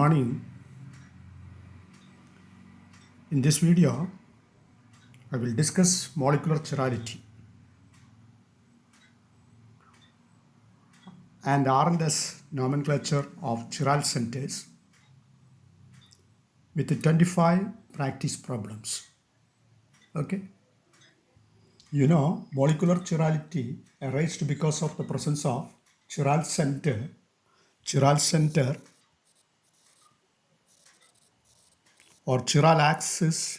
morning. In this video, I will discuss molecular chirality and R&S nomenclature of chiral centers with 25 practice problems. Okay. Molecular chirality arises because of the presence of chiral center or chiral axis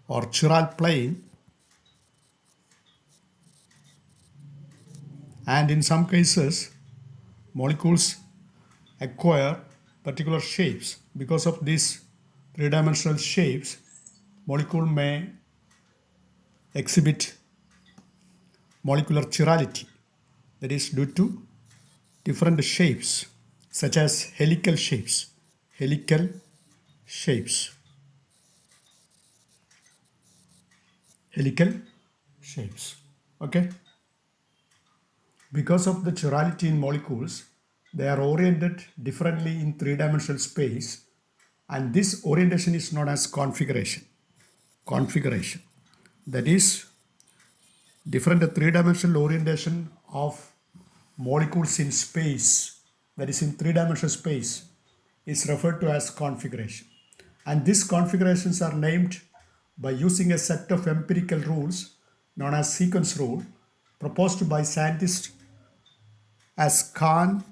or chiral plane, and in some cases molecules acquire particular shapes. Because of these three-dimensional shapes, molecule may exhibit molecular chirality, that is due to different shapes such as helical shapes helical shapes. Okay, because of the chirality in molecules, they are oriented differently in three-dimensional space, and this orientation is known as configuration, that is different three-dimensional orientation of molecules in space, that is in three-dimensional space, is referred to as configuration. And these configurations are named by using a set of empirical rules known as sequence rule, proposed by scientists as Kahn,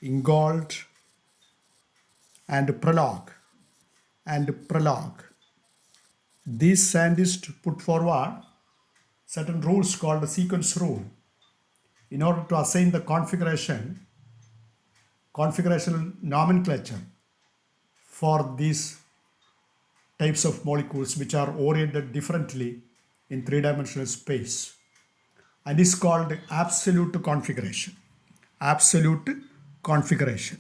Ingold, and Prelog. These scientists put forward certain rules called the sequence rule in order to assign the configurational nomenclature for these types of molecules which are oriented differently in three-dimensional space, and is called absolute configuration. Absolute configuration,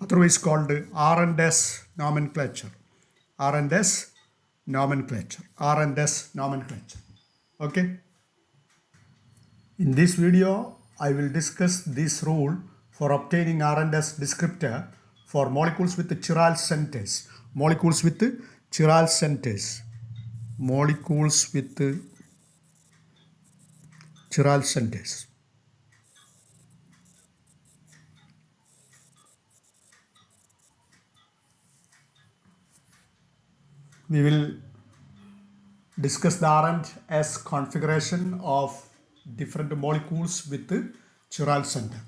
otherwise called R&S nomenclature. Okay. In this video, I will discuss this rule for obtaining R&S descriptor for molecules with chiral centers. Molecules with chiral centers. We will discuss the R&S configuration of different molecules with chiral center.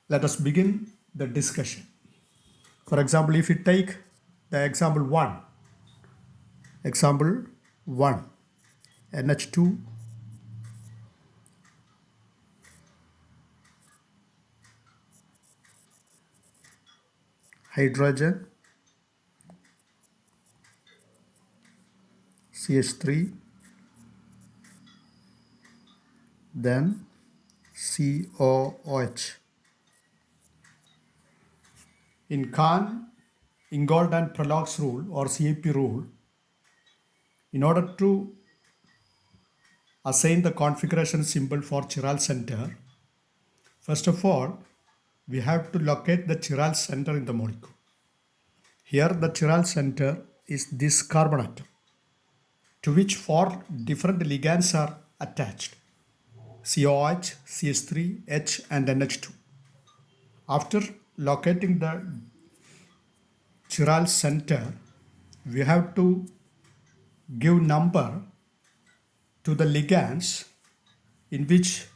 Let us begin the discussion. For example, if we take the example 1, NH2 hydrogen, CH3, then COOH. In Kahn, Ingold and Prelog's rule or CAP rule, in order to assign the configuration symbol for chiral center, first of all, we have to locate the chiral center in the molecule. Here the chiral center is this carbon atom, to which 4 different ligands are attached: COH, CH3, H and NH2. After locating the chiral center, we have to give number to the ligands in which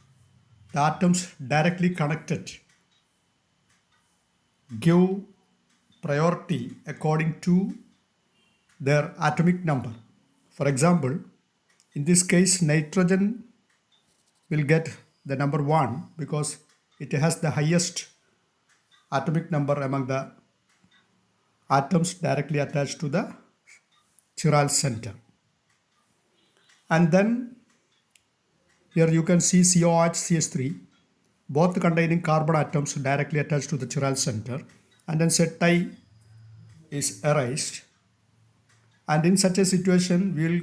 the atoms directly connected. Give priority according to their atomic number. For example, in this case, nitrogen will get the number 1 because it has the highest atomic number among the atoms directly attached to the chiral center. And then here you can see COH, CH3, both containing carbon atoms directly attached to the chiral center, and then set tie is erased. And in such a situation, we will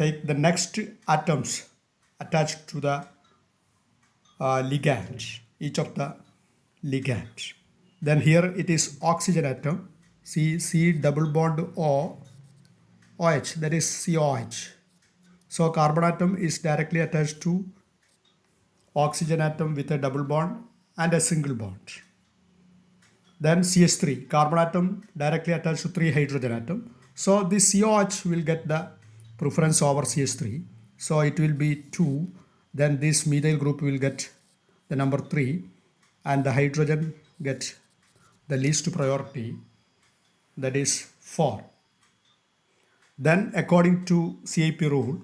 take the next atoms attached to the ligand, each of the ligand. Then here it is oxygen atom, C double bond O, OH, that is COH. So carbon atom is directly attached to oxygen atom with a double bond and a single bond. Then CH3, carbon atom directly attached to 3 hydrogen atom. So this COH will get the preference over CH3. So it will be 2. Then this methyl group will get the number 3 and the hydrogen get the least priority, that is 4. Then according to CIP rule,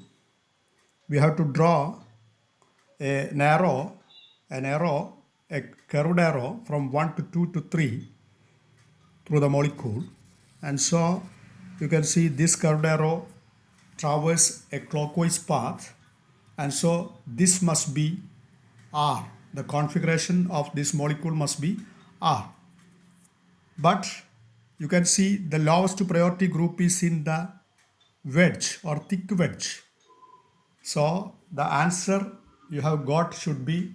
we have to draw an arrow, a curved arrow from 1 to 2 to 3 through the molecule. And so you can see this curved arrow traverse a clockwise path, and so this must be R. The configuration of this molecule must be R. But you can see the lowest priority group is in the wedge or thick wedge. So the answer you have got should be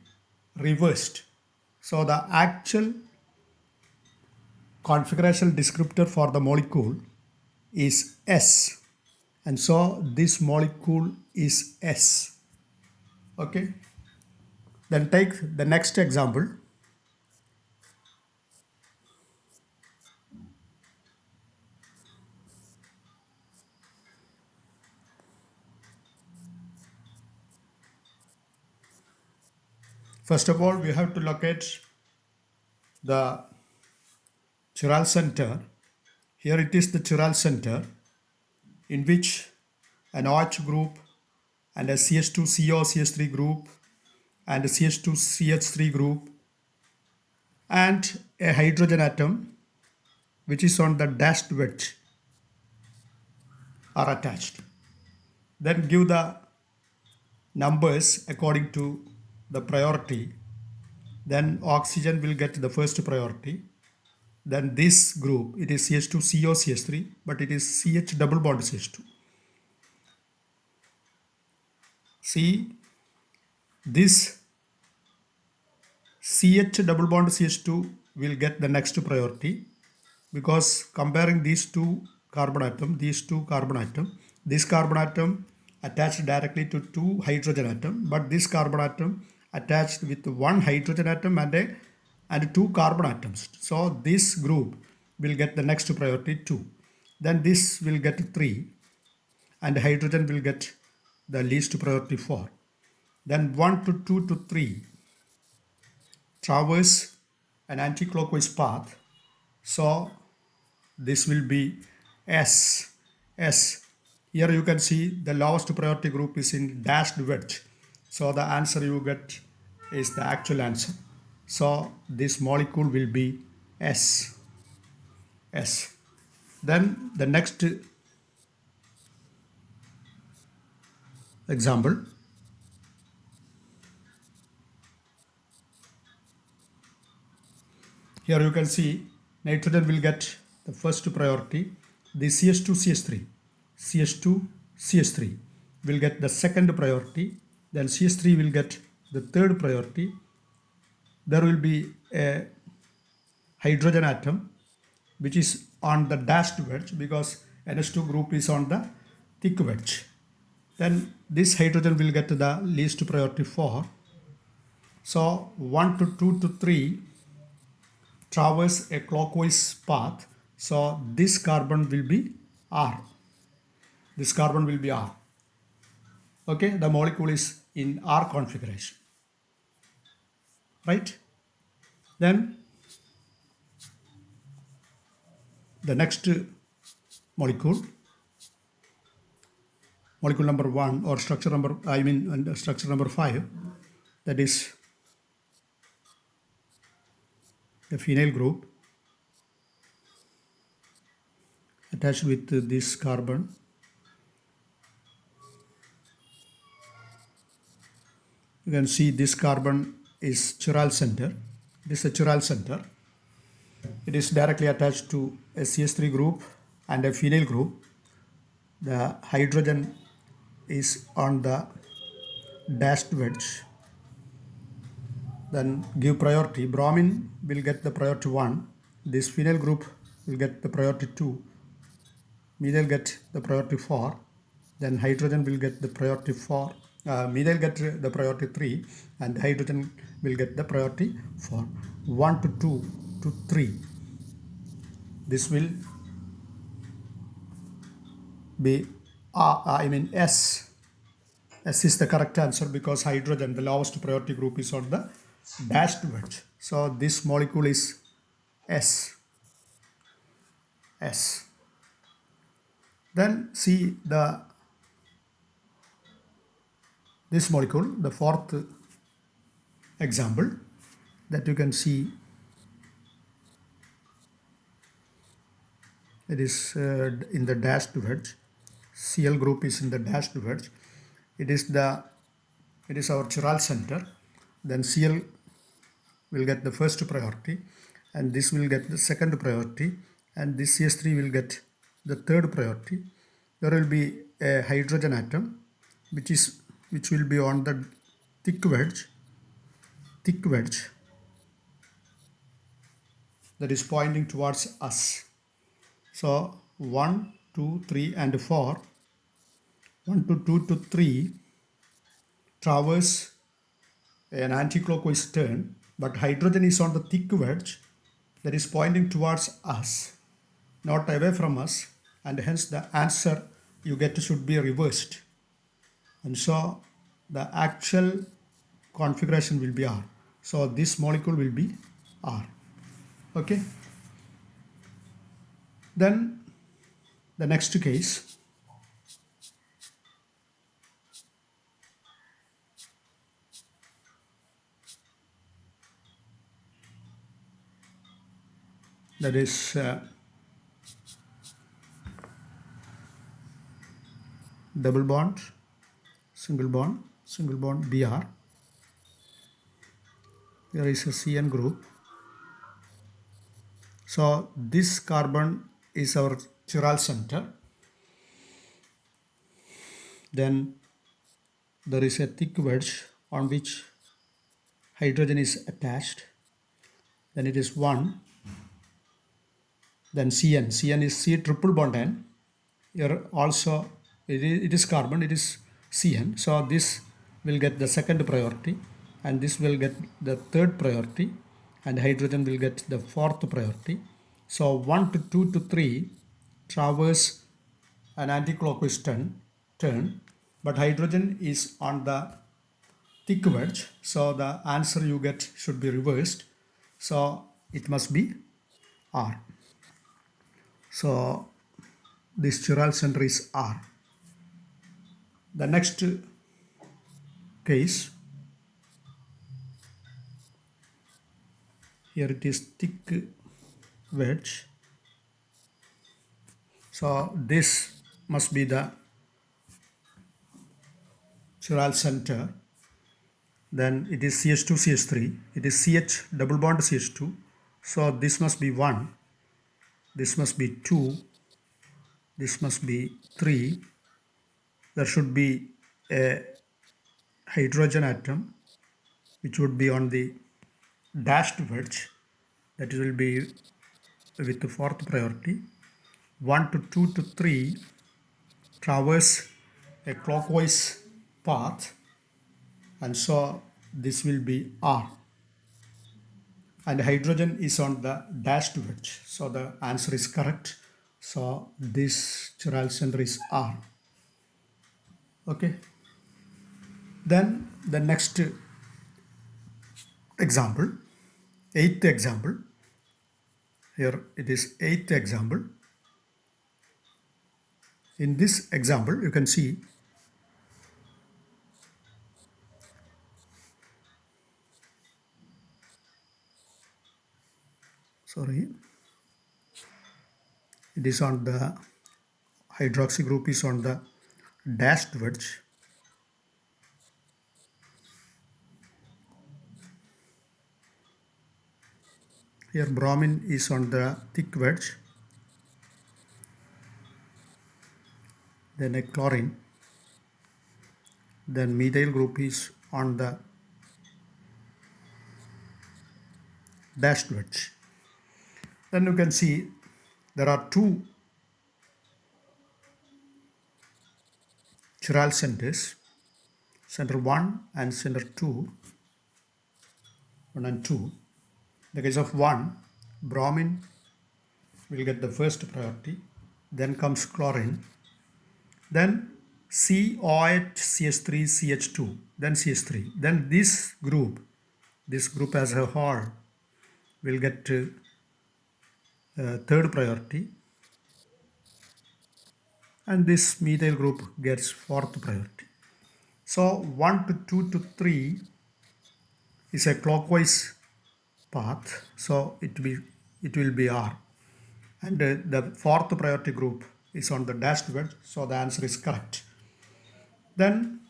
reversed. So the actual configuration descriptor for the molecule is S, and so this molecule is S. Okay, then take the next example. First of all, we have to locate the chiral center. Here it is the chiral center, in which an OH group and a CH2CO CH3 group and a CH2CH3 group and a hydrogen atom which is on the dashed wedge are attached. Then give the numbers according to the priority. Then oxygen will get the first priority. Then this group, it is CH2CO CH3, but it is CH double bond CH2. See, this CH double bond CH2 will get the next priority, because comparing these two carbon atom, this carbon atom attached directly to 2 hydrogen atom, but this carbon atom attached with 1 hydrogen atom and 2 carbon atoms. So this group will get the next priority 2. Then this will get 3 and hydrogen will get the least priority 4. Then 1 to 2 to 3 traverse an anti-clockwise path. So this will be S. Here you can see the lowest priority group is in dashed wedge. So the answer you get is the actual answer. So this molecule will be S. Then the next example. Here you can see nitrogen will get the first priority. The CH2CH3 will get the second priority. Then CH3 will get the third priority. There will be a hydrogen atom which is on the dashed wedge, because NH2 group is on the thick wedge. Then this hydrogen will get the least priority 4. So 1 to 2 to 3 traverse a clockwise path. So this carbon will be R. Okay, the molecule is in R configuration. Right? Then the next molecule number 1, or structure number 5, that is the phenyl group attached with this carbon. You can see this carbon is chiral center. This is a chiral center. It is directly attached to a CH3 group and a phenyl group. The hydrogen is on the dashed wedge, then give priority. Bromine will get the priority 1. This phenyl group will get the priority 2. Methyl get the priority 4. Then hydrogen will get the priority 4. Methyl get the priority 3, and hydrogen will get the priority 4. 1 to 2 to 3. This will be S. S is the correct answer because hydrogen, the lowest priority group, is on the dashed wedge. So this molecule is S. S. Then see this molecule, the fourth example that you can see. It is in the dashed wedge. Cl group is in the dashed wedge. It is our chiral center. Then Cl will get the first priority, and this will get the second priority, and this CH3 will get the third priority. There will be a hydrogen atom which will be on the thick wedge that is pointing towards us. So 1, 2, 3 and 4, 1 to 2 to 3 traverse an anti-clockwise turn, but hydrogen is on the thick wedge that is pointing towards us, not away from us, and hence the answer you get should be reversed. And so the actual configuration will be R. So this molecule will be R. Okay. Then the next case, that is double bond, single bond, Br. There is a CN group. So this carbon is our chiral center. Then there is a thick wedge on which hydrogen is attached. Then it is 1. Then Cn is C triple bond N. Here also it is carbon, it is Cn. So this will get the second priority, and this will get the third priority, and hydrogen will get the fourth priority. So 1 to 2 to 3 traverse an anti-clockwise turn, but hydrogen is on the thick wedge. So the answer you get should be reversed. So it must be R. So this chiral center is R. The next case, here it is thick wedge. So this must be the chiral center. Then it is CH2, CH3. It is CH double bond CH2. So this must be 1. This must be 2. This must be 3. There should be a hydrogen atom which would be on the dashed wedge. That will be with the fourth priority. 1 to 2 to 3 traverse a clockwise path, and so this will be R. And hydrogen is on the dashed wedge, so the answer is correct. So this chiral center is R. Okay. Then the next example, eighth example. Here it is eighth example. In this example, you can see it is on the hydroxy group is on the dashed wedge. Here bromine is on the thick wedge. Then a chlorine. then methyl group is on the dashed wedge. Then you can see there are two chiral centers, center 1 and center 2, 1 and 2. In the case of 1, bromine will get the first priority, then comes chlorine, then COH, CH3, CH2, then CH3. Then this group as a whole will get third priority, and this methyl group gets fourth priority. So 1 to 2 to 3 is a clockwise path, so it will be R. And the fourth priority group is on the dashed wedge, so the answer is correct. Then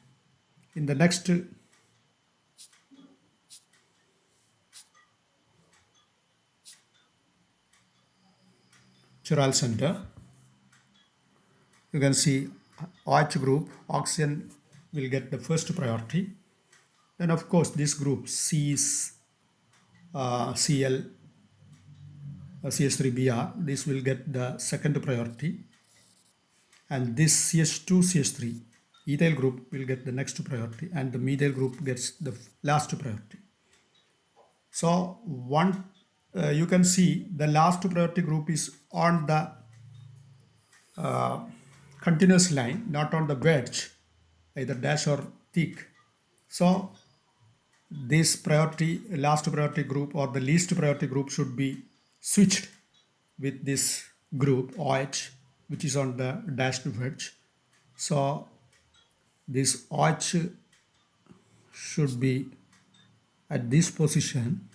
in the next chiral center, you can see OH group, oxygen will get the first priority. Then of course this group C is Cl CH3Br, this will get the second priority, and this CH2 CH3 ethyl group will get the next priority, and the methyl group gets the last priority. So you can see the last priority group is on the continuous line, not on the wedge, either dash or thick. So this last priority group or the least priority group should be switched with this group OH, which is on the dashed wedge. So this OH should be at this position,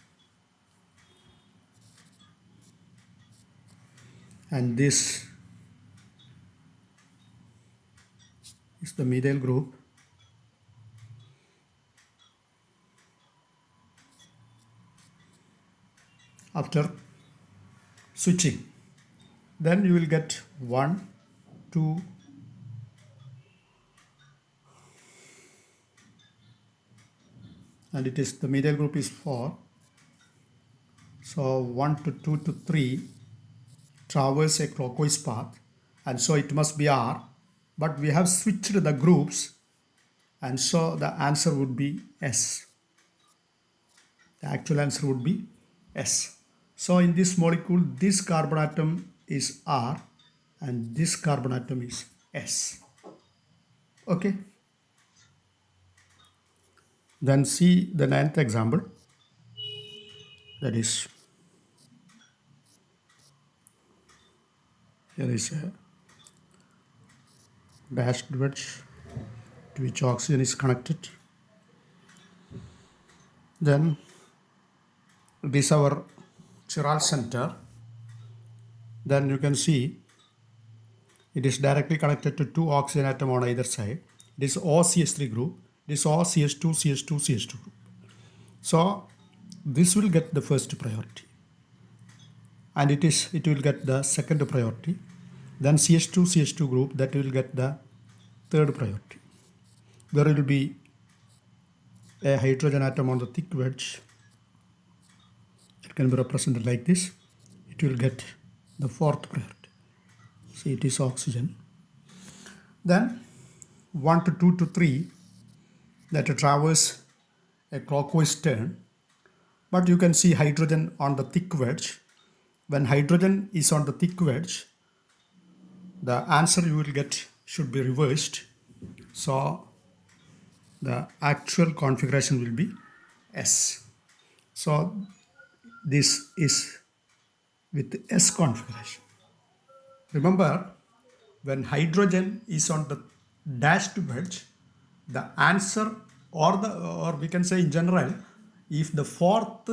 and this is the methyl group. After switching, then you will get 1, 2, and it is the methyl group is 4. So 1 to 2 to 3 traverse a clockwise path, and so it must be R, but we have switched the groups, and so the answer would be S. The actual answer would be S. So in this molecule, this carbon atom is R and this carbon atom is S. Okay. Then see the 9th example. That is, here is a dashed wedge to which oxygen is connected. Then it is our chiral center. Then you can see it is directly connected to two oxygen atom on either side. It is OCH3 group. It is OCH2, CH2, CH2 group. So this will get the first priority, and it will get the second priority. Then CH2, CH2 group, that will get the third priority. There will be a hydrogen atom on the thick wedge. It can be represented like this. It will get the fourth priority. See, it is oxygen. Then 1 to 2 to 3 that traverse a clockwise turn, but you can see hydrogen on the thick wedge. When hydrogen is on the thick wedge, the answer you will get should be reversed. So the actual configuration will be S. So this is with S configuration. Remember, when hydrogen is on the dashed wedge, the answer, or we can say in general, if the fourth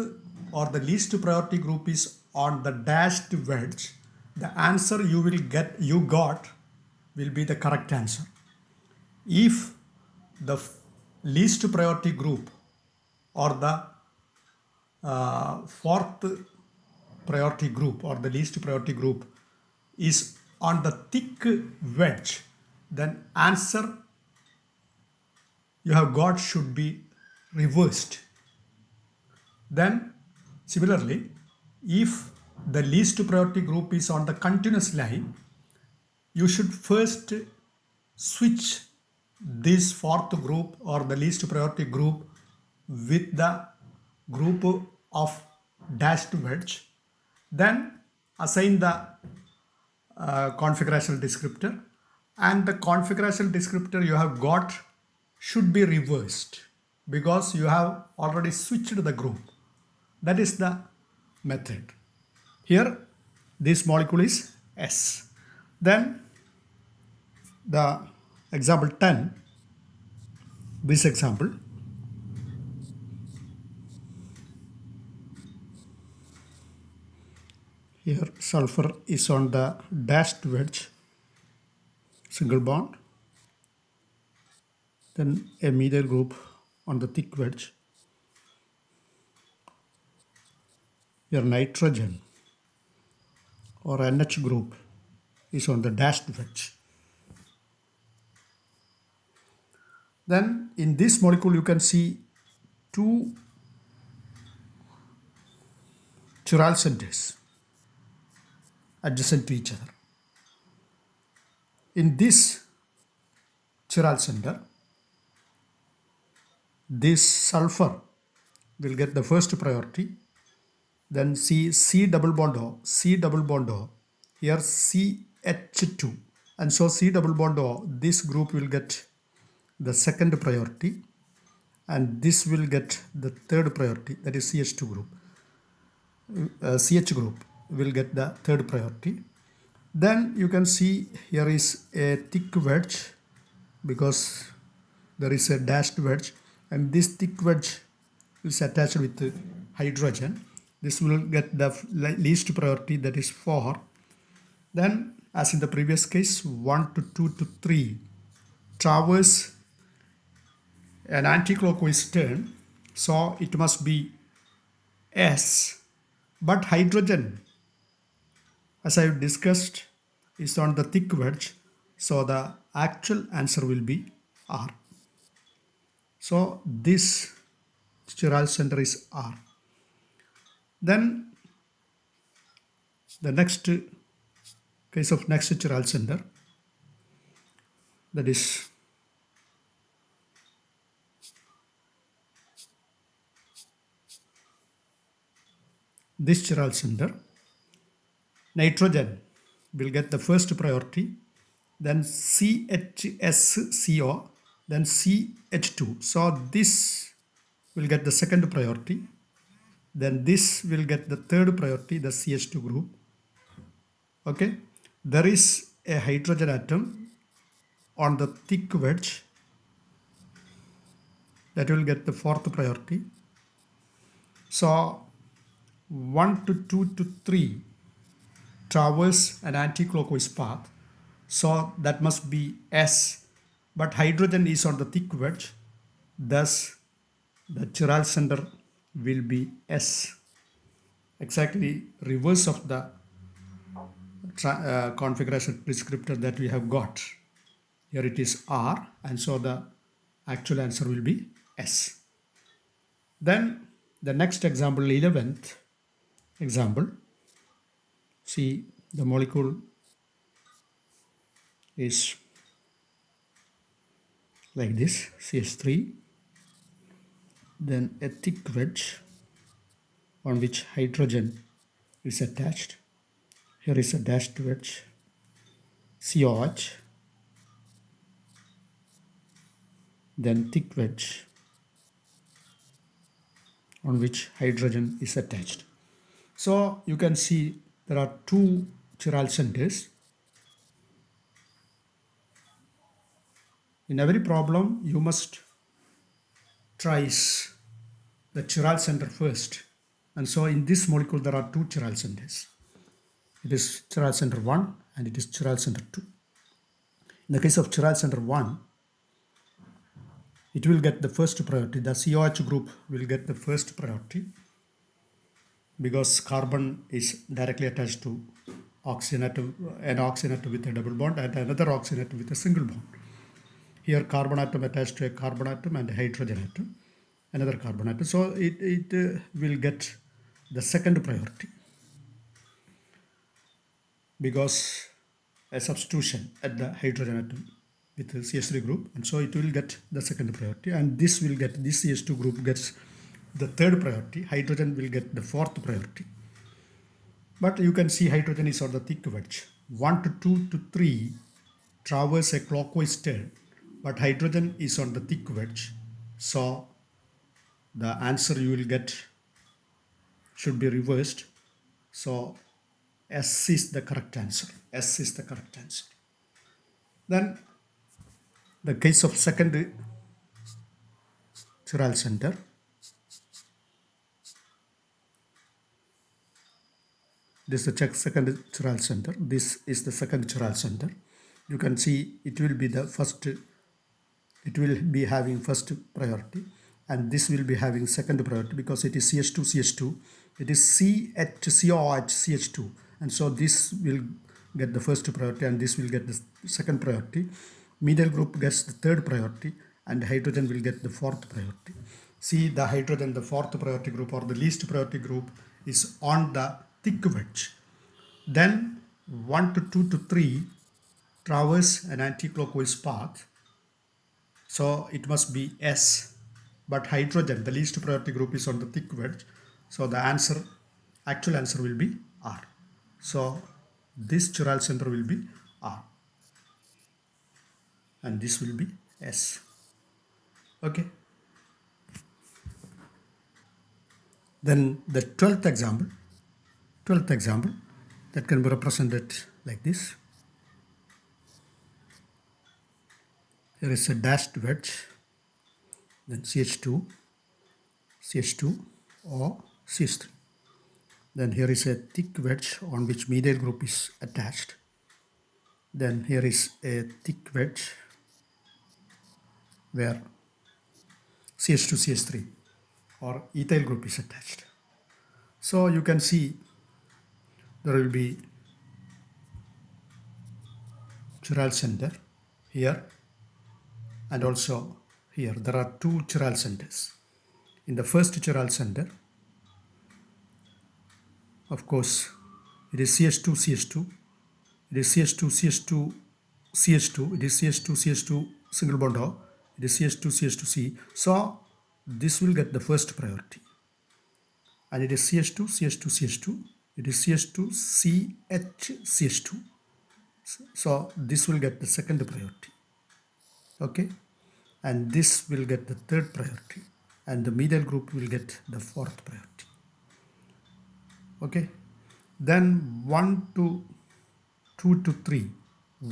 or the least priority group is on the dashed wedge, the answer you got will be the correct answer. If the least priority group or the fourth priority group or the least priority group is on the thick wedge, then answer you have got should be reversed. Then similarly, if the least priority group is on the continuous line, you should first switch this fourth group or the least priority group with the group of dashed wedge, then assign the configurational descriptor, and the configurational descriptor you have got should be reversed because you have already switched the group. That is the method. Here this molecule is S. Then the example 10, this example, here sulfur is on the dashed wedge, single bond, then a methyl group on the thick wedge. Here nitrogen or NH group is on the dashed wedge. Then in this molecule you can see two chiral centers adjacent to each other. In this chiral center, this sulfur will get the first priority, then C double bond O, here CH2, and so C double bond O, this group will get the second priority, and this will get the third priority, that is CH2 group. CH group will get the third priority. Then you can see here is a thick wedge because there is a dashed wedge, and this thick wedge is attached with hydrogen. This will get the least priority, that is 4. Then as in the previous case, 1 to 2 to 3 traverse an anti-clockwise turn, so it must be S. But hydrogen, as I have discussed, is on the thick wedge, so the actual answer will be R. So this chiral center is R. Then the next case of next chiral center, that is this chiral center, nitrogen will get the first priority, then CHSCO, then CH2. So this will get the second priority, then this will get the third priority, the CH2 group. Okay, there is a hydrogen atom on the thick wedge that will get the fourth priority. So 1 to 2 to 3 traverse an anti-clockwise path, so that must be S, but hydrogen is on the thick wedge, thus the chiral center will be S. Exactly reverse of the configuration descriptor that we have got. Here it is R, and so the actual answer will be S. Then the next example, 11th example, see the molecule is like this, CH3, then a thick wedge on which hydrogen is attached. Here is a dashed wedge, COH, then thick wedge on which hydrogen is attached. So you can see there are two chiral centers. In every problem, you must trace the chiral center first. And so in this molecule, there are two chiral centers. It is chiral center 1 and it is chiral center 2. In the case of chiral center 1, it will get the first priority. The COH group will get the first priority because carbon is directly attached to oxygen atom, an oxygen atom with a double bond and another oxygen atom with a single bond. here carbon atom attached to a carbon atom and a hydrogen atom, another carbon atom. So it will get the second priority because a substitution at the hydrogen atom with the CH3 group, and so it will get the second priority, and this will get, this CH2 group gets the third priority, hydrogen will get the fourth priority. But you can see hydrogen is on the thick wedge. 1 to 2 to 3 traverse a clockwise turn, but hydrogen is on the thick wedge. So the answer you will get should be reversed. So S is the correct answer. S is the correct answer. Then the case of second chiral center. This is the second chiral center. This is the second chiral center. You can see it will be the first, it will be having first priority, and this will be having second priority because it is CH2, CH2. It is COH, CH2. And so this will get the first priority and this will get the second priority. Methyl group gets the third priority and hydrogen will get the fourth priority. See, the hydrogen, the fourth priority group or the least priority group is on the thick wedge. Then 1 to 2 to 3 traverse an anti-clockwise path. So it must be S. But hydrogen, the least priority group, is on the thick wedge. So the answer, actual answer will be R. So this chiral center will be R. And this will be S. Okay. Then the 12th example that can be represented like this. Here is a dashed wedge, then CH2 or CH3. Then here is a thick wedge on which methyl group is attached. Then here is a thick wedge where CH2, CH3 or ethyl group is attached. So you can see there will be chiral center here and also here. There are two chiral centers. In the first chiral center, of course, it is CH2, CH2. It is CH2, CH2, CH2. It is CH2, CH2 single bond O. It is CH2, CH2C. So this will get the first priority. And it is CH2, CH2, CH2. It is CH2, CH, CH2. So this will get the second priority. Okay. And this will get the third priority. And the methyl group will get the fourth priority. Okay. Then 1 to 2 to 3.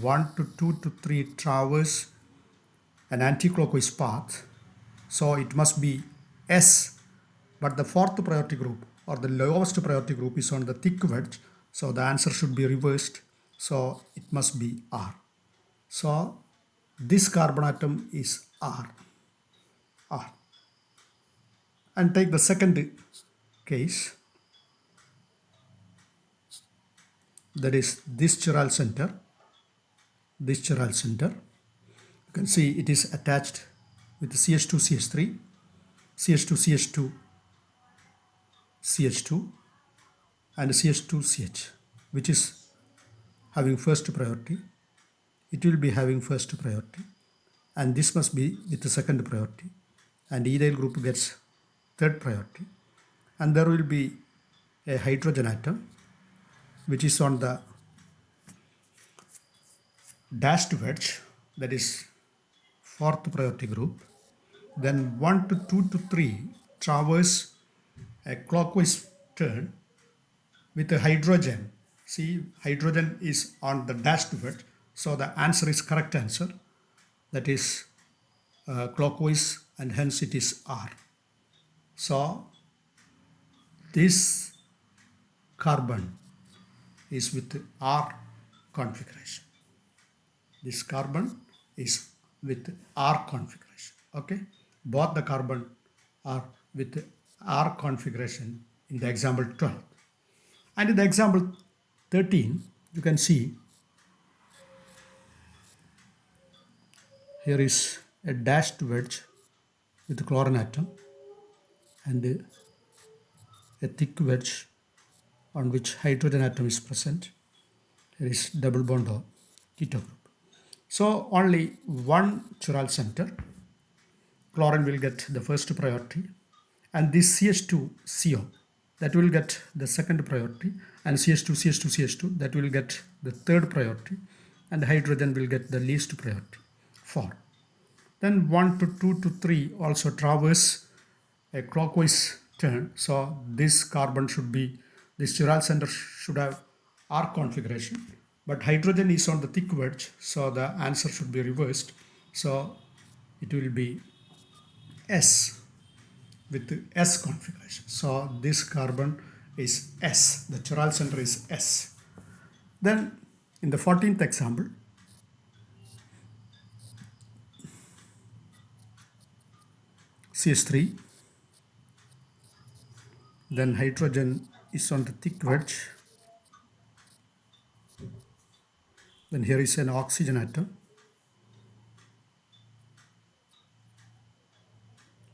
1 to 2 to 3 traverse an anti-clockwise path. So it must be S. But the fourth priority group or the lowest priority group is on the thick wedge. So the answer should be reversed. So it must be R. So this carbon atom is R. R. And take the second case. That is this chiral center. This chiral center. You can see it is attached with CH2, CH3, CH2, CH2, CH2 and CH2, CH, which is having first priority. It will be having first priority and this must be with the second priority and ethyl group gets third priority and there will be a hydrogen atom which is on the dashed wedge, that is fourth priority group. Then 1 to 2 to 3 traverse a clockwise turn with a hydrogen. See, hydrogen is on the dashed wedge. So the answer is correct answer. That is clockwise and hence it is R. So this carbon is with R configuration. This carbon is with R configuration. Okay. Both the carbon are with R configuration in the example 12. And in the example 13, you can see Here is a dashed wedge with the chlorine atom and a thick wedge on which hydrogen atom is present. Here is double bond of keto group. So only one chiral center, chlorine will get the first priority, and this CH2CO that will get the second priority, and CH2 that will get the third priority, and hydrogen will get the least priority, 4. Then 1 to 2 to 3 also traverse a clockwise turn. So this carbon should be, this chiral center should have R configuration, but hydrogen is on the thick wedge, so the answer should be reversed. So it will be S with the S configuration. So this carbon is S, the chiral center is S. Then in the 14th example, CH3, then hydrogen is on the thick wedge, then here is an oxygen atom,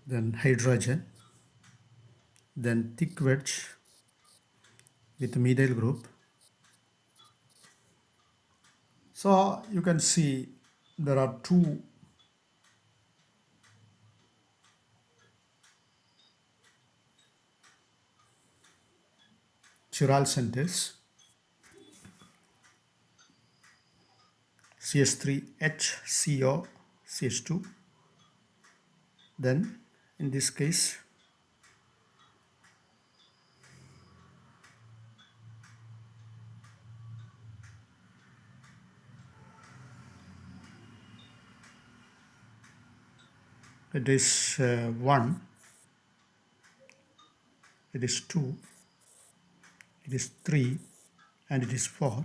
then hydrogen, then thick wedge with the methyl group. So you can see there are two chiral centers, CH3HCO CH2. Then in this case, it is 1, it is 2, it is 3, and it is 4.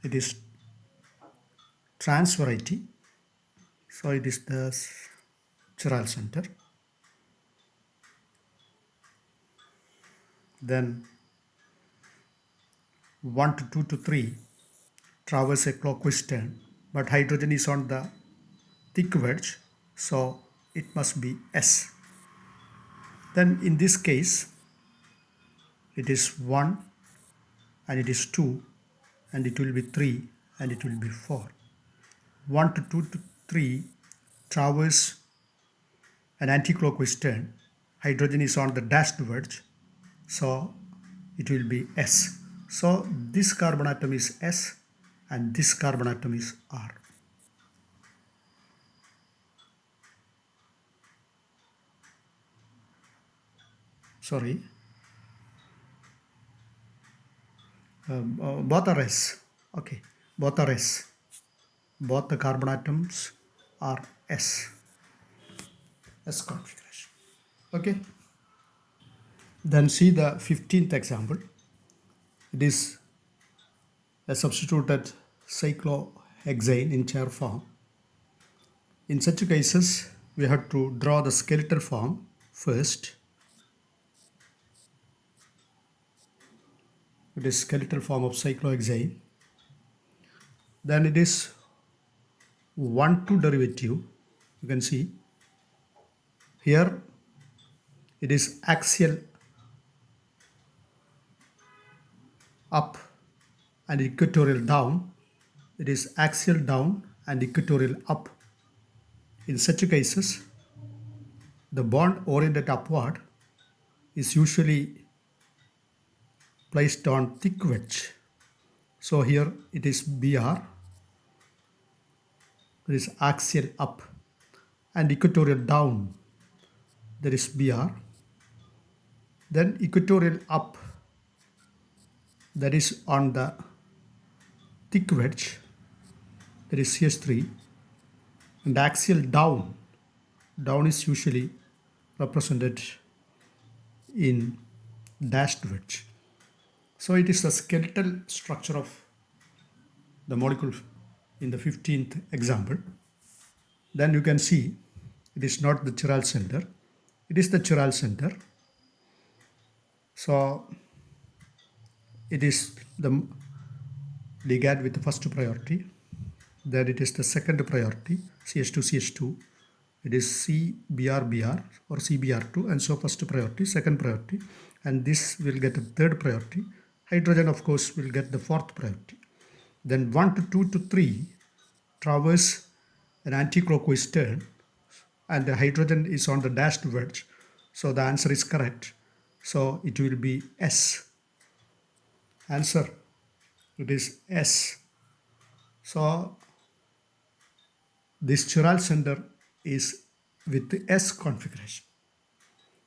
It is trans variety, so it is the chiral center. Then 1 to 2 to 3 traverse a clockwise turn, but hydrogen is on the thick wedge, so it must be S. Then in this case, it is 1 and it is 2 and it will be 3 and it will be 4. 1 to 2 to 3 traverse an anti-clockwise turn. Hydrogen is on the dashed wedge, so it will be S. So this carbon atom is S and this carbon atom is R. Sorry, both are S. Okay, both are S. Both the carbon atoms are S configuration. Okay. Then see the 15th example. It is a substituted cyclohexane in chair form. In such cases, we have to draw the skeletal form first. It is skeletal form of cyclohexane. Then it is 1,2 derivative. You can see here it is axial up and equatorial down. It is axial down and equatorial up. In such cases, the bond oriented upward is usually placed on thick wedge. So here it is Br, there is axial up, and equatorial down, there is Br. Then equatorial up, that is on the thick wedge, there is CH3, and axial down, down is usually represented in dashed wedge. So it is the skeletal structure of the molecule in the 15th example. Then you can see it is not the chiral center, it is the chiral center. So it is the ligand with the first priority. Then it is the second priority, CH2, CH2. It is CBr or CBr2, and so first priority, second priority, and this will get a third priority. Hydrogen, of course, will get the fourth priority. Then 1 to 2 to 3 traverse an anti-clockwise turn, and the hydrogen is on the dashed wedge. So the answer is correct. So it will be S. Answer, it is S. So this chiral center is with the S configuration.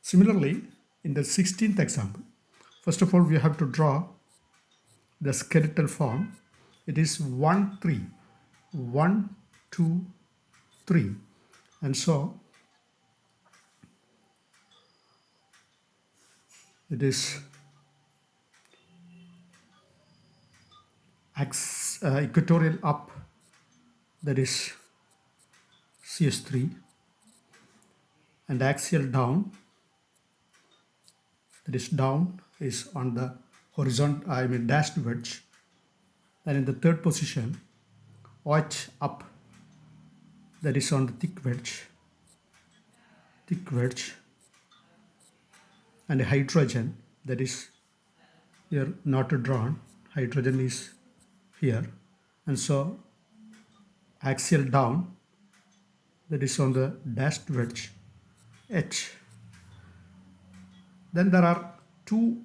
Similarly, in the 16th example, first of all, we have to draw the skeletal form. It is 1, 3. 1, 2, 3. And so it is equatorial up, that is CH3, and axial down, that is down, is on the horizontal, dashed wedge. Then in the third position, OH up, that is on the thick wedge, and hydrogen, that is here not drawn, hydrogen is here, and so axial down, that is on the dashed wedge H. Then there are two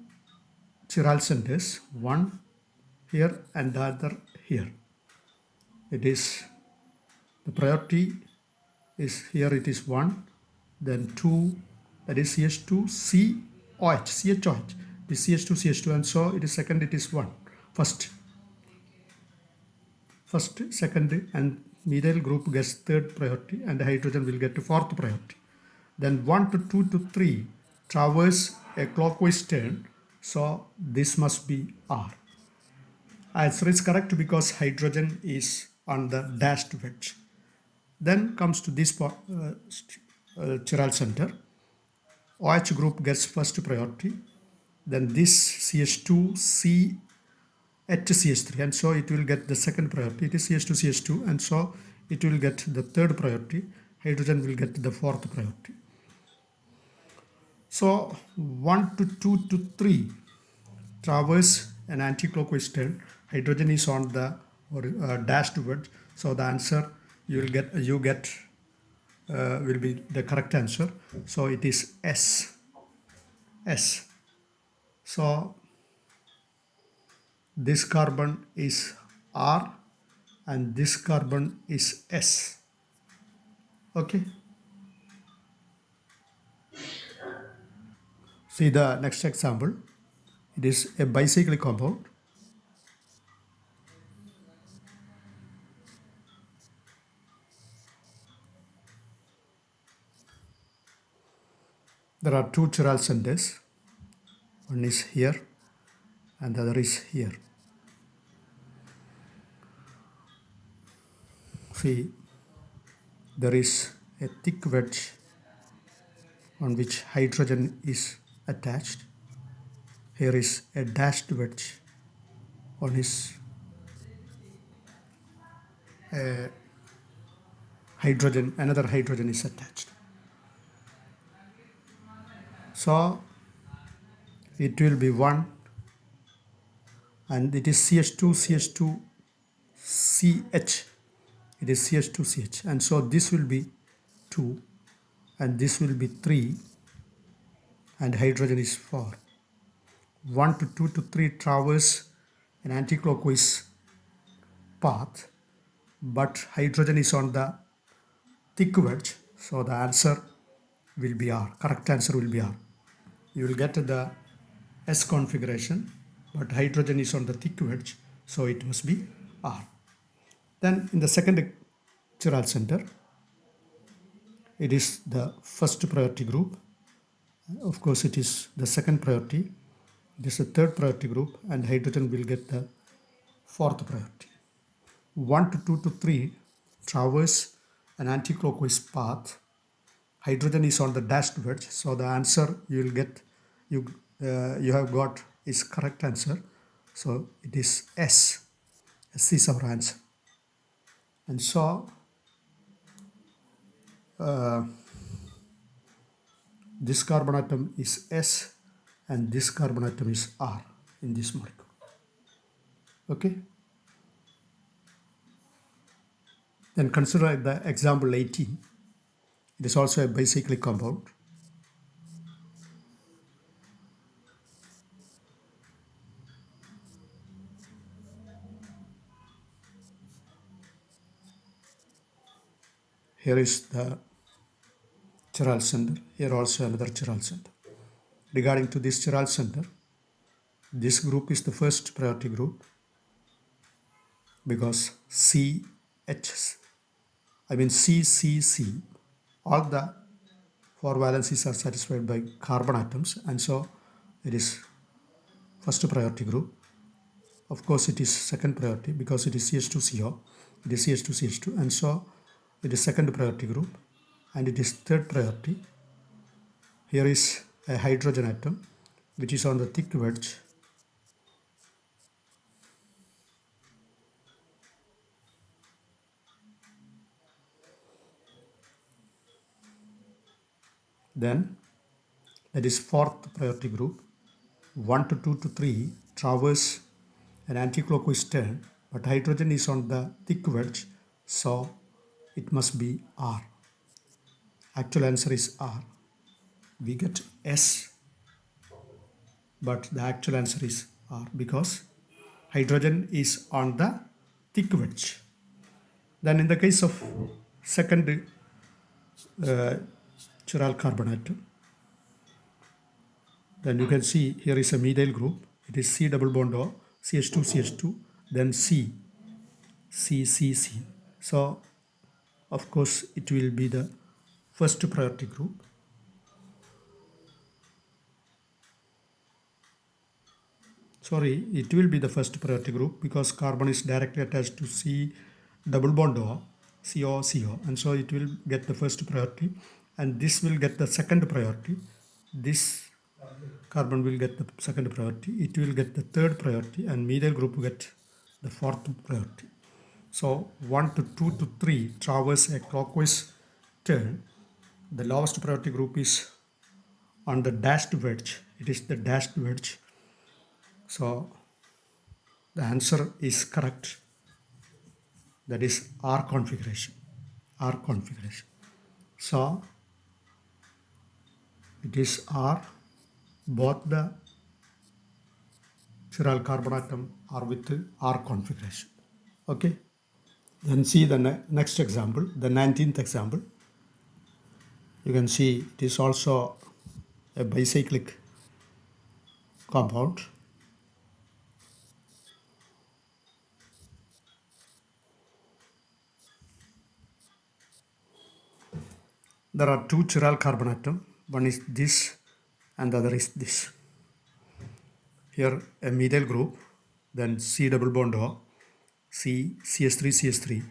chiral centers, one here and the other here. It is the priority is here, it is 1, then 2, that is CH2, COH, CHOH, it is CH2, CH2, and so it is second, it is 1. First, second, and methyl group gets third priority, and the hydrogen will get to fourth priority. Then 1 to 2 to 3 traverse a clockwise turn, so this must be R. Answer is correct because hydrogen is on the dashed wedge. Then comes to this chiral center. OH group gets first priority. Then this CH2, CH3, and so it will get the second priority. It is CH2, CH2, and so it will get the third priority. Hydrogen will get the fourth priority. So 1 to 2 to 3 traverse an anti-clockwise turn. Hydrogen is on the dashed wedge. So the answer you get will be the correct answer. So it is S. So this carbon is R and this carbon is S. Okay. See the next example. It is a bicyclic compound. There are two chiral centers. One is here and the other is here. See, there is a thick wedge on which hydrogen is attached. Here is a dashed wedge on his hydrogen, another hydrogen is attached. So it will be 1 and it is CH2, CH2, CH. It is CH2, CH, and so this will be 2 and this will be 3 and hydrogen is 4. 1 to 2 to 3 traverse an anti-clockwise path, but hydrogen is on the thick wedge, so the answer will be R. Correct answer will be R. You will get the S configuration, but hydrogen is on the thick wedge, so it must be R. Then in the second chiral center, it is the first priority group. Of course, it is the second priority. It is the third priority group, and hydrogen will get the fourth priority. 1 to 2 to 3 traverse an anti-clockwise path. Hydrogen is on the dashed wedge, so the answer you will get, you have got is correct answer. So it is S. S is our answer. And so this carbon atom is S and this carbon atom is R in this molecule. Okay. Then consider the example 18. It is also a bicyclic compound. Here is the chiral center. Here also another chiral center. Regarding to this chiral center, this group is the first priority group because CCC, all the four valencies are satisfied by carbon atoms, and so it is first priority group. Of course, it is second priority because it is CH2CO, it is CH2CH2, and so it is second priority group, and it is third priority. Here is a hydrogen atom which is on the thick wedge. Then that is fourth priority group. 1 to 2 to 3 traverse an anticlockwise turn, but hydrogen is on the thick wedge, so it must be R. Actual answer is R. We get S, but the actual answer is R because hydrogen is on the thick wedge. Then in the case of second chiral carbon atom, then you can see here is a methyl group. It is C double bond O, CH2, CH2, then C, C, C, C. So, of course, it will be the first priority group. Sorry, it will be the first priority group because carbon is directly attached to C double bond O, CO, CO, and so it will get the first priority, and this will get the second priority. This carbon will get the second priority, it will get the third priority, and methyl group will get the fourth priority. So 1 to 2 to 3 traverse a clockwise turn. The lowest priority group is on the dashed wedge. It is the dashed wedge. So the answer is correct. That is R configuration. R configuration. So it is R. Both the chiral carbon atom are with R configuration. Okay. Then see the next example, the 19th example. You can see it is also a bicyclic compound. There are two chiral carbon atoms. One is this and the other is this. Here a methyl group, then C double bond O, C, CH3, CH3.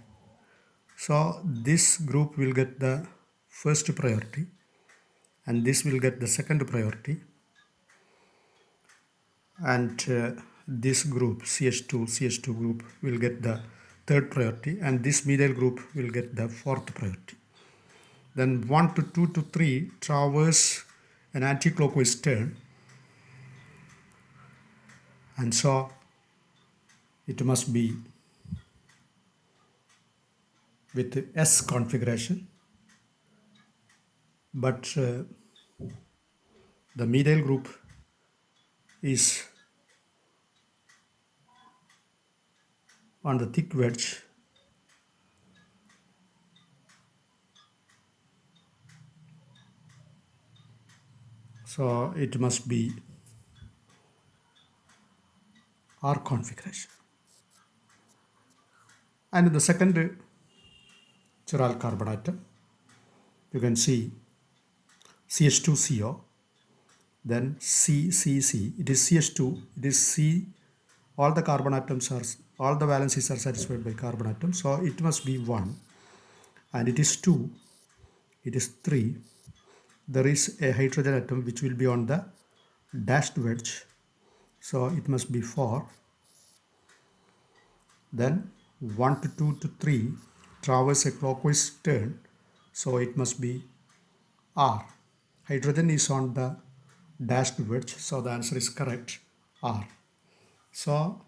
So this group will get the first priority and this will get the second priority, and this group CH2 group will get the third priority, and this methyl group will get the fourth priority. Then 1 to 2 to 3 traverse an anti-clockwise turn, and so it must be with S configuration, but the methyl group is on the thick wedge, so it must be R configuration. And in the second chiral carbon atom, you can see CH2CO, then CCC. It is CH2, it is C. All the carbon atoms are, all the valencies are satisfied by carbon atom, so it must be 1. And it is 2, it is 3. There is a hydrogen atom which will be on the dashed wedge, so it must be 4. then 1 to 2 to 3 traverse a clockwise turn, so it must be R. Hydrogen is on the dashed wedge, so the answer is correct, R. So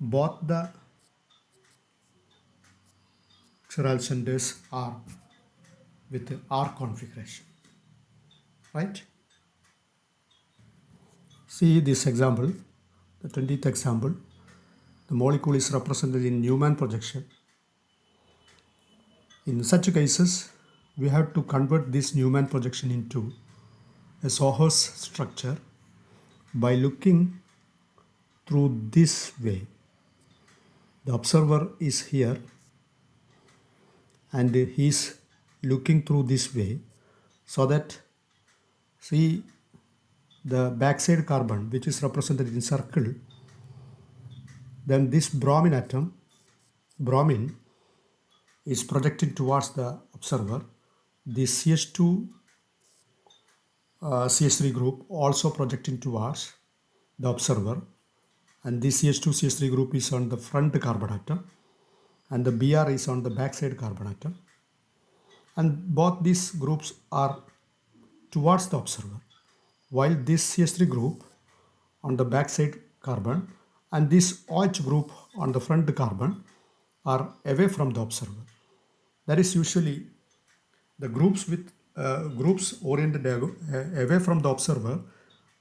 both the chiral centers are with the R configuration, right? See this example, the 20th example. The molecule is represented in Newman projection. In such cases, we have to convert this Newman projection into a Sohus structure by looking through this way. The observer is here and he is looking through this way, so that see the backside carbon which is represented in circle, then this bromine atom, bromine, is projecting towards the observer. This CH2 CH3 group also projecting towards the observer, and this CH2 CH3 group is on the front carbon atom and the Br is on the backside carbon atom, and both these groups are towards the observer, while this CH3 group on the backside carbon and this OH group on the front carbon are away from the observer. That is usually the groups with groups oriented away from the observer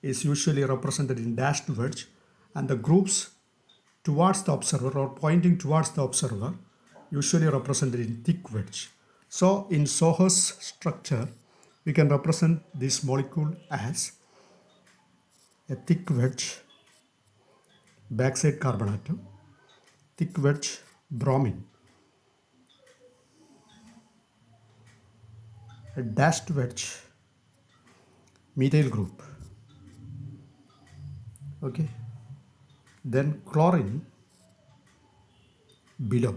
is usually represented in dashed wedge, and the groups towards the observer or pointing towards the observer usually represented in thick wedge. So in Sohus structure, we can represent this molecule as a thick wedge backside carbon atom, thick wedge bromine, a dashed wedge methyl group, okay, then chlorine below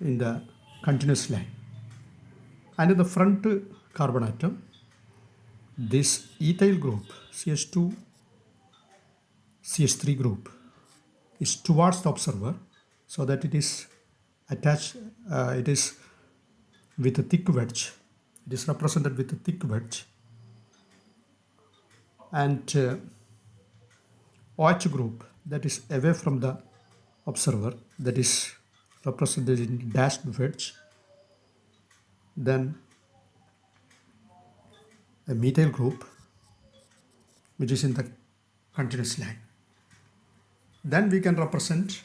in the continuous line, and in the front carbon atom this ethyl group CH2 CH3 group is towards the observer, so that it is attached, it is with a thick wedge, it is represented with a thick wedge, and OH group that is away from the observer, that is represented in dashed wedge, then a methyl group which is in the continuous line. Then we can represent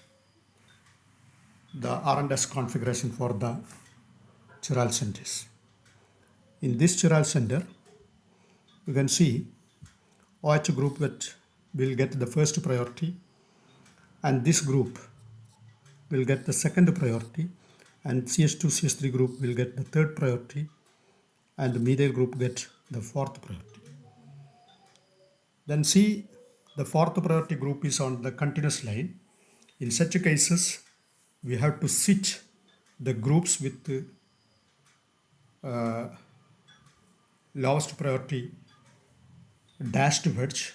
the R and S configuration for the chiral centers. In this chiral center, you can see OH group that will get the first priority, and this group will get the second priority, and CH2 CH3 group will get the third priority, and the methyl group get the fourth priority. Then see, the fourth priority group is on the continuous line. In such cases, we have to switch the groups with lowest priority dashed wedge,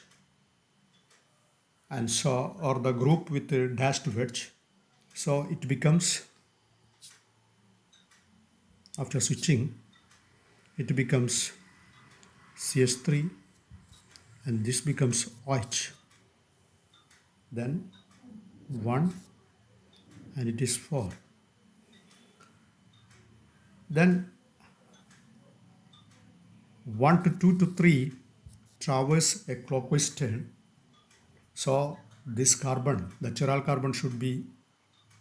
and so, or the group with the dashed wedge, so it becomes, after switching, it becomes CH3 and this becomes OH, then 1 and it is 4. Then 1 to 2 to 3 traverse a clockwise turn, so this carbon, the chiral carbon, should be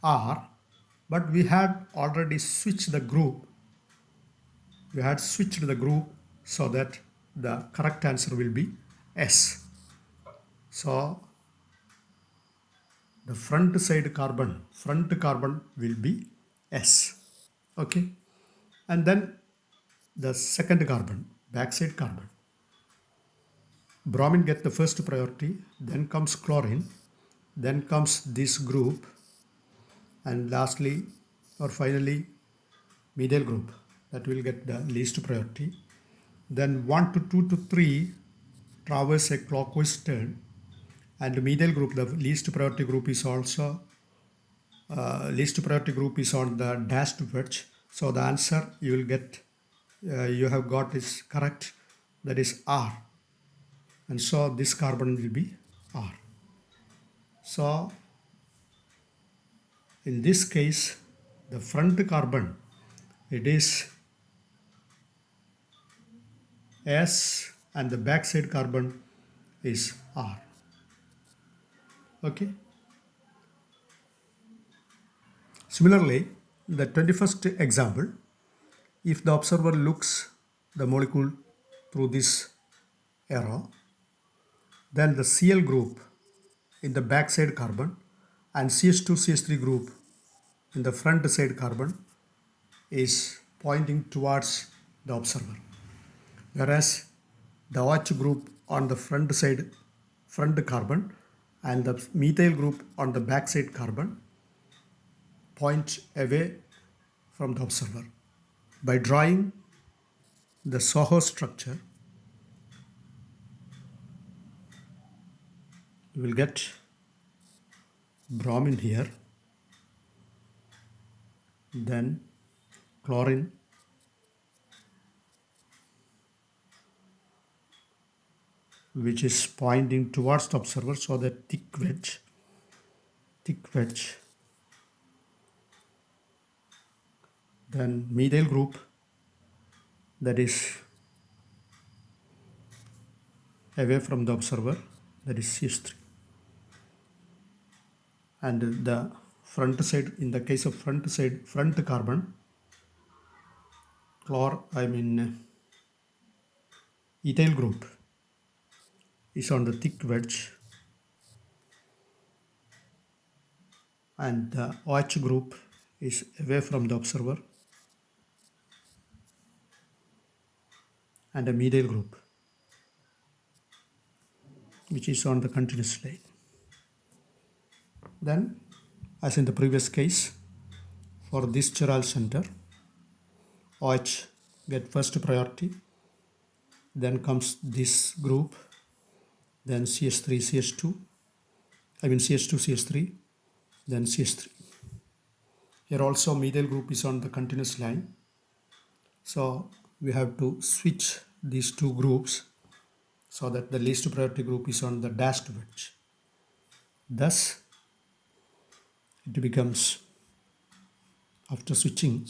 R, but we had already switched the group. We had switched the group so that the correct answer will be S. So the front carbon will be S. Okay. And then the second carbon, backside carbon. Bromine get the first priority, then comes chlorine, then comes this group, and lastly or finally methyl group that will get the least priority. Then 1 to 2 to 3 traverse a clockwise turn, And methyl group, the least priority group is also least priority group is on the dashed wedge. So the answer you will get, you have got is correct. That is R. And so this carbon will be R. So in this case, the front carbon, it is S and the backside carbon is R. Okay. Similarly, the 21st example, if the observer looks the molecule through this arrow, then the Cl group in the backside carbon and CH2 CH3 group in the front side carbon is pointing towards the observer, whereas the OH group on the front carbon and the methyl group on the backside carbon point away from the observer. By drawing the SOHO structure, you will get bromine here, then chlorine, which is pointing towards the observer, so that thick wedge, then methyl group, that is away from the observer, that is CH3. And the front side, in the case of front carbon, ethyl group is on the thick wedge, and the OH group is away from the observer, and a methyl group which is on the continuous line. Then, as in the previous case, for this chiral center, OH get first priority, then comes this group, then CH3 CH2, CH2 CH3, then CH3. Here also methyl group is on the continuous line, so we have to switch these two groups so that the least priority group is on the dashed wedge. Thus, it becomes, after switching,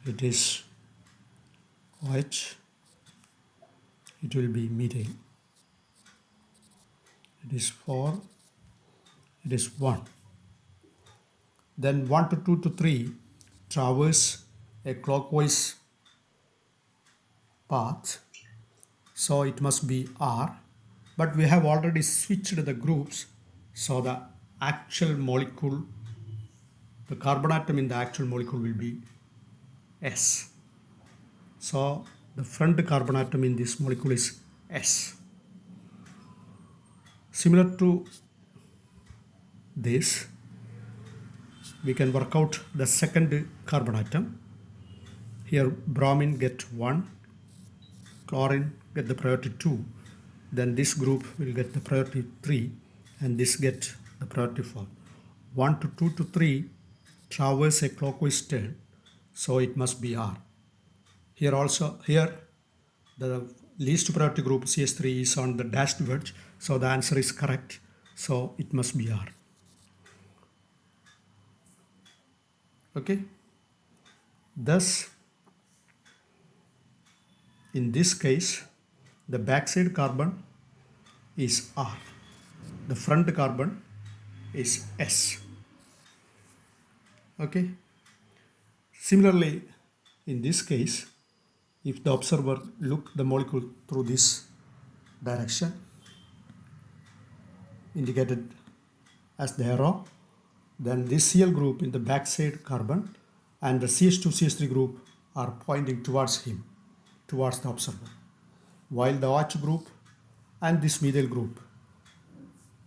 it is OH, it will be methyl. It is 4, it is 1. Then 1 to 2 to 3 traverse a clockwise path, so it must be R. But we have already switched the groups, so the actual molecule, the carbon atom in the actual molecule will be S. So the front carbon atom in this molecule is S. Similar to this, we can work out the second carbon atom. Here bromine get 1, chlorine get the priority 2, then this group will get the priority 3, and this get the priority 4. 1 to 2 to 3 traverse a clockwise turn, so it must be R. Here also, here the least priority group CH3 is on the dashed wedge, so the answer is correct, so it must be R. Okay. Thus, in this case, the backside carbon is R, the front carbon is S. Okay. Similarly, in this case, if the observer look the molecule through this direction indicated as the arrow, then this Cl group in the backside carbon and the CH2 CH3 group are pointing towards him, towards the observer, while the OH group and this methyl group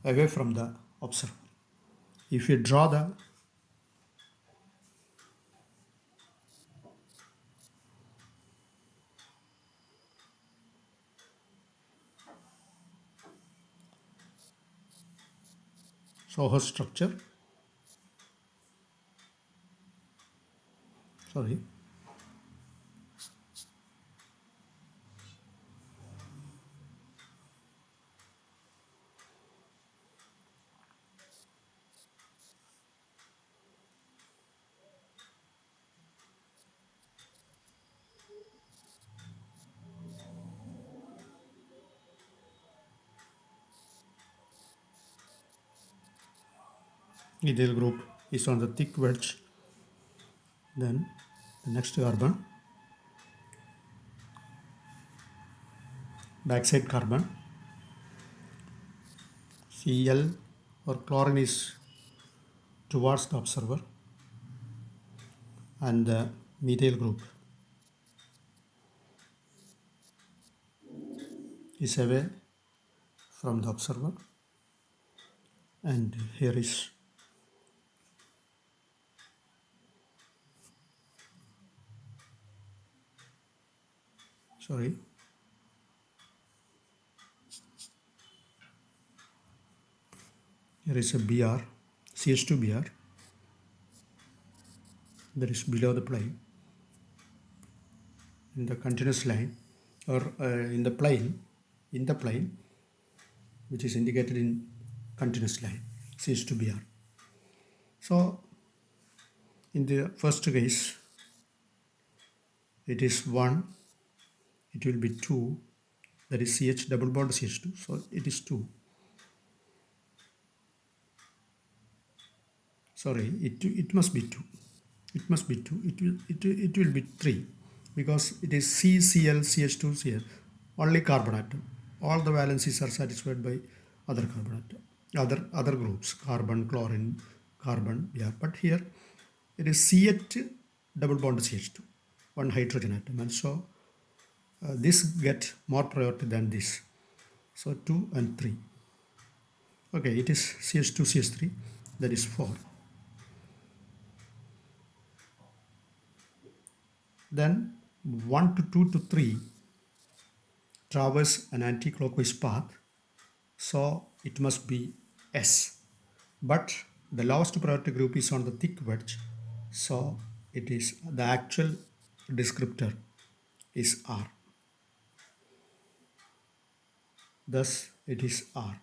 away from the observer. If you draw the So her structure, sorry, ethyl group is on the thick wedge. Then the next carbon, backside carbon, Cl or chlorine is towards the observer, and the methyl group is away from the observer, and here is, sorry, here is a Br, CH2Br, that is below the plane in the continuous line, or in the plane which is indicated in continuous line, CH2Br. So in the first case it is 1, it will be 2, that is CH double bond CH2, so it is 2. Sorry, it must be 2. It must be 2. It will be 3, because it is CCl CH2 Cl, only carbon atom. All the valencies are satisfied by other carbon atom, other groups, carbon, chlorine, carbon. Yeah, but here it is CH double bond CH2, one hydrogen atom, and so this get more priority than this. So 2 and 3. Okay, it is CH2 CH3, that is 4. Then 1 to 2 to 3 traverse an anti-clockwise path, so it must be S. But the lowest priority group is on the thick wedge, so it is the actual descriptor is R. Thus it is R.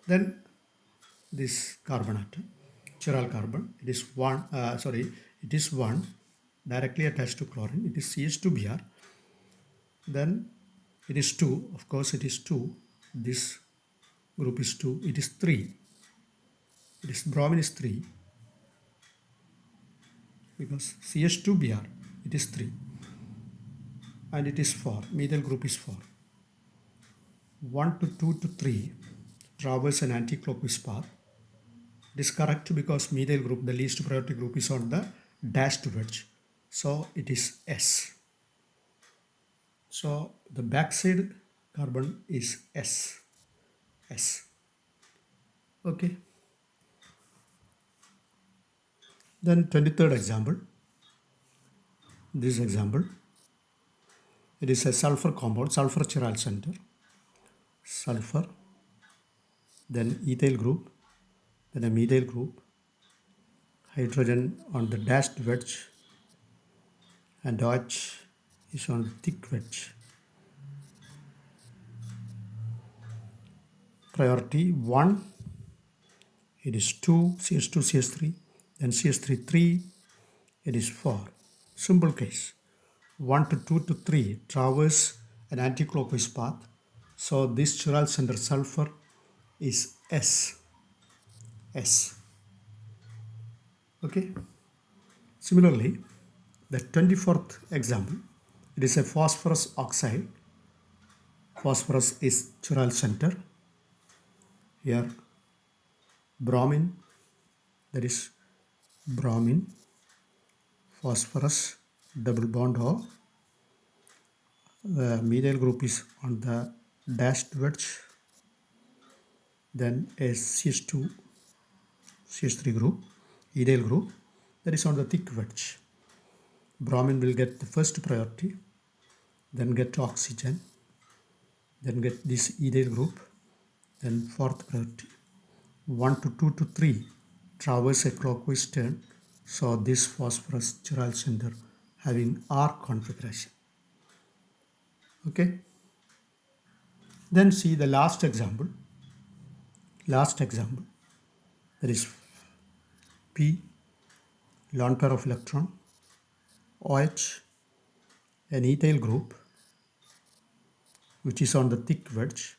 Then this carbon atom, chiral carbon, it is it is 1 directly attached to chlorine, it is CH2Br. Then it is 2, of course it is 2, this group is 2, it is 3, it is bromine is 3, because CH2Br, it is 3, and it is 4, methyl group is 4. 1 to 2 to 3 traverse an anti-clockwise path. It is correct because methyl group, the least priority group, is on the dashed wedge, so it is S. So the backside carbon is S. S. Okay. Then 23rd example. This example, it is a sulfur compound, sulfur chiral center, sulfur, then ethyl group, then a methyl group, hydrogen on the dashed wedge, and OH is on the thick wedge. Priority 1, it is 2, CH2, CH3, then CH3, 3, it is 4. Simple case. 1 to 2 to 3 traverse an anti-clockwise path. So this chiral center sulfur is S. S. Okay. Similarly, the 24th example, it is a phosphorus oxide. Phosphorus is chiral center. Here bromine, that is bromine, phosphorus, double bond O. The methyl group is on the dashed wedge. Then a CH2, CH3 group, ethyl group, that is on the thick wedge. Bromine will get the first priority, then get oxygen, then get this ethyl group, then fourth priority. 1 to 2 to 3 traverse a clockwise turn. So this phosphorus chiral center having R configuration. Okay. Then see the last example. Last example. That is P, lone pair of electron, OH, an ethyl group which is on the thick wedge.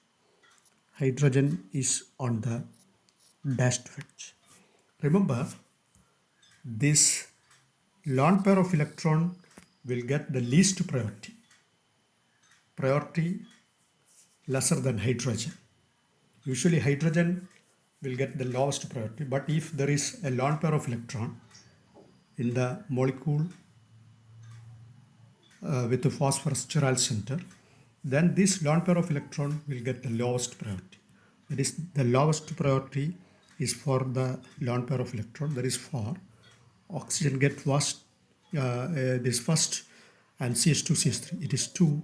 Hydrogen is on the dashed wedge. Remember, this lone pair of electron will get the least priority. Priority lesser than hydrogen. Usually hydrogen will get the lowest priority, but if there is a lone pair of electron in the molecule with the phosphorus chiral center, then this lone pair of electron will get the lowest priority. That is, the lowest priority is for the lone pair of electron. That is for oxygen get first, this first, and CH2, CH3. It is 2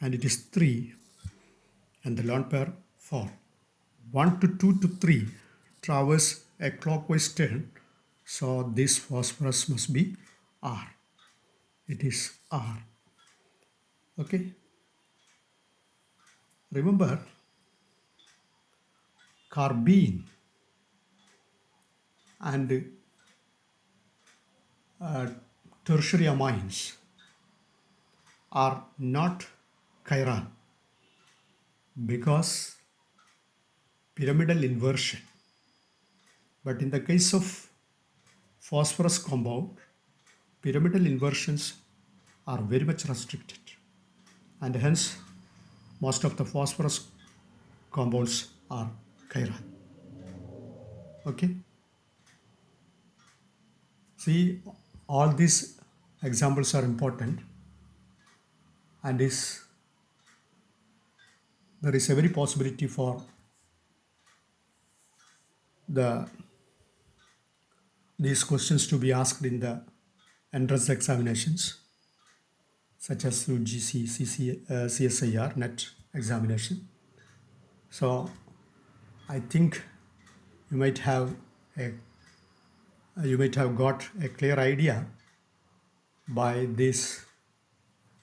and it is 3, and the lone pair 4. 1 to 2 to 3 traverse a clockwise turn. So this phosphorus must be R. It is R. Okay. Remember, carbene and tertiary amines are not chiral because pyramidal inversion. But in the case of phosphorus compound, pyramidal inversions are very much restricted, and hence most of the phosphorus compounds are chiral. Okay. See, all these examples are important, and there is every possibility for the these questions to be asked in the entrance examinations, such as UGC, CSIR, NET examination. So I think you might have a you might have got a clear idea by these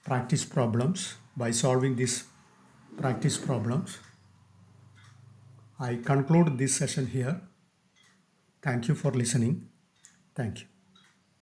practice problems. By solving these practice problems, I conclude this session here. Thank you for listening. Thank you.